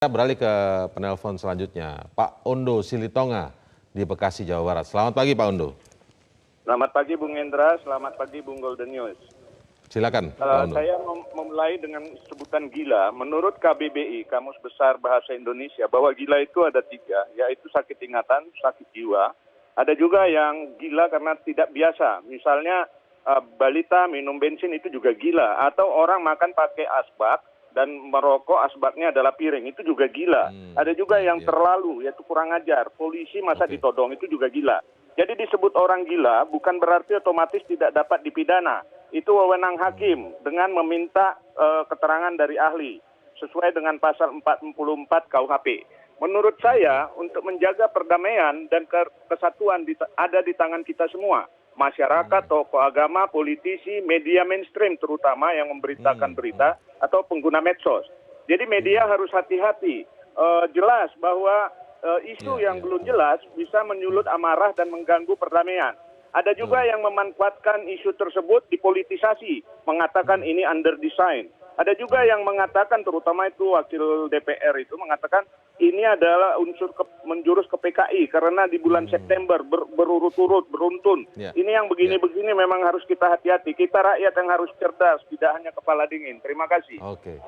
Kita beralih ke penelpon selanjutnya, Pak Ondo Silitonga di Bekasi, Jawa Barat. Selamat pagi, Pak Ondo. Selamat pagi, Bung Hendra. Selamat pagi, Bung Golden News. Silakan, Pak Ondo. Saya memulai dengan sebutan gila. Menurut KBBI, Kamus Besar Bahasa Indonesia, bahwa gila itu ada 3, yaitu sakit ingatan, sakit jiwa. Ada juga yang gila karena tidak biasa. Misalnya balita minum bensin itu juga gila. Atau orang makan pakai asbak dan merokok asbaknya adalah piring, itu juga gila. Ada juga yang terlalu, yaitu kurang ajar. Polisi masa ditodong, itu juga gila. Jadi disebut orang gila bukan berarti otomatis tidak dapat dipidana. Itu wewenang hakim dengan meminta keterangan dari ahli sesuai dengan pasal 44 KUHP. Menurut saya untuk menjaga perdamaian dan kesatuan ada di tangan kita semua. Masyarakat, tokoh agama, politisi, media mainstream terutama yang memberitakan berita atau pengguna medsos. Jadi media harus hati-hati. Jelas bahwa isu yang belum jelas bisa menyulut amarah dan mengganggu perdamaian. Ada juga yang memanfaatkan isu tersebut dipolitisasi, mengatakan ini under design. Ada juga yang mengatakan, terutama itu wakil DPR itu mengatakan ini adalah unsur menjurus ke PKI karena di bulan September berurut-urut, beruntun. Ini yang begini-begini memang harus kita hati-hati. Kita rakyat yang harus cerdas, tidak hanya kepala dingin. Terima kasih. Oke.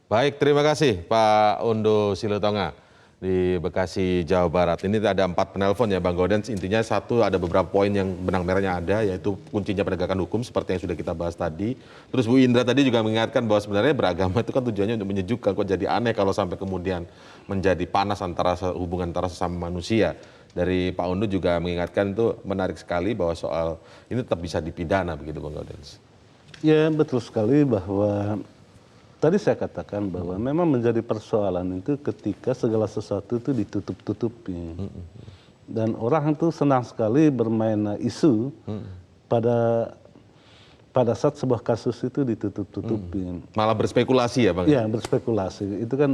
Baik, terima kasih Pak Ondo Silitonga di Bekasi, Jawa Barat. Ini ada 4 penelpon ya Bang Gaudens. Intinya satu, ada beberapa poin yang benang merahnya ada, yaitu kuncinya penegakan hukum seperti yang sudah kita bahas tadi. Terus Bu Indra tadi juga mengingatkan bahwa sebenarnya beragama itu kan tujuannya untuk menyejukkan. Kok jadi aneh kalau sampai kemudian menjadi panas hubungan antara sesama manusia. Dari Pak Ondo juga mengingatkan, itu menarik sekali bahwa soal ini tetap bisa dipidana begitu Bang Gaudens. Ya betul sekali bahwa tadi saya katakan bahwa memang menjadi persoalan itu ketika segala sesuatu itu ditutup-tutupi. Dan orang itu senang sekali bermain isu pada saat sebuah kasus itu ditutup-tutupi. Malah berspekulasi ya Bang? Iya, berspekulasi. Itu kan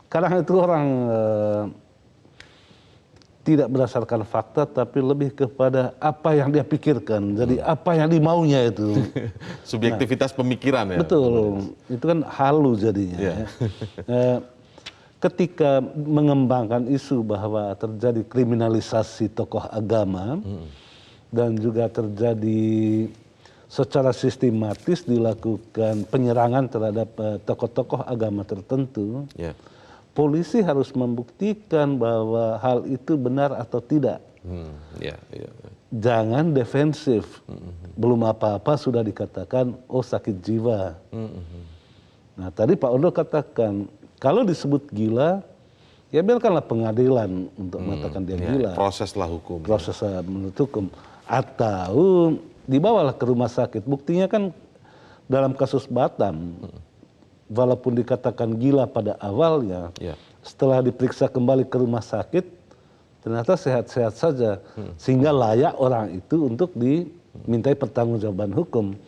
kadang itu orang tidak berdasarkan fakta, tapi lebih kepada apa yang dia pikirkan. Jadi apa yang dimaunya itu. Subjektivitas pemikiran ya? Betul. Itu kan halu jadinya. Ketika mengembangkan isu bahwa terjadi kriminalisasi tokoh agama, dan juga terjadi secara sistematis dilakukan penyerangan terhadap tokoh-tokoh agama tertentu, polisi harus membuktikan bahwa hal itu benar atau tidak. Jangan defensif. Belum apa-apa sudah dikatakan, oh sakit jiwa. Nah tadi Pak Ondo katakan, kalau disebut gila, ya biarkanlah pengadilan untuk mengatakan dia gila. Proseslah hukum. Proses menurut hukum. Atau dibawalah ke rumah sakit. Buktinya kan dalam kasus Batam, walaupun dikatakan gila pada awalnya, setelah diperiksa kembali ke rumah sakit, ternyata sehat-sehat saja. Sehingga layak orang itu untuk dimintai pertanggungjawaban hukum.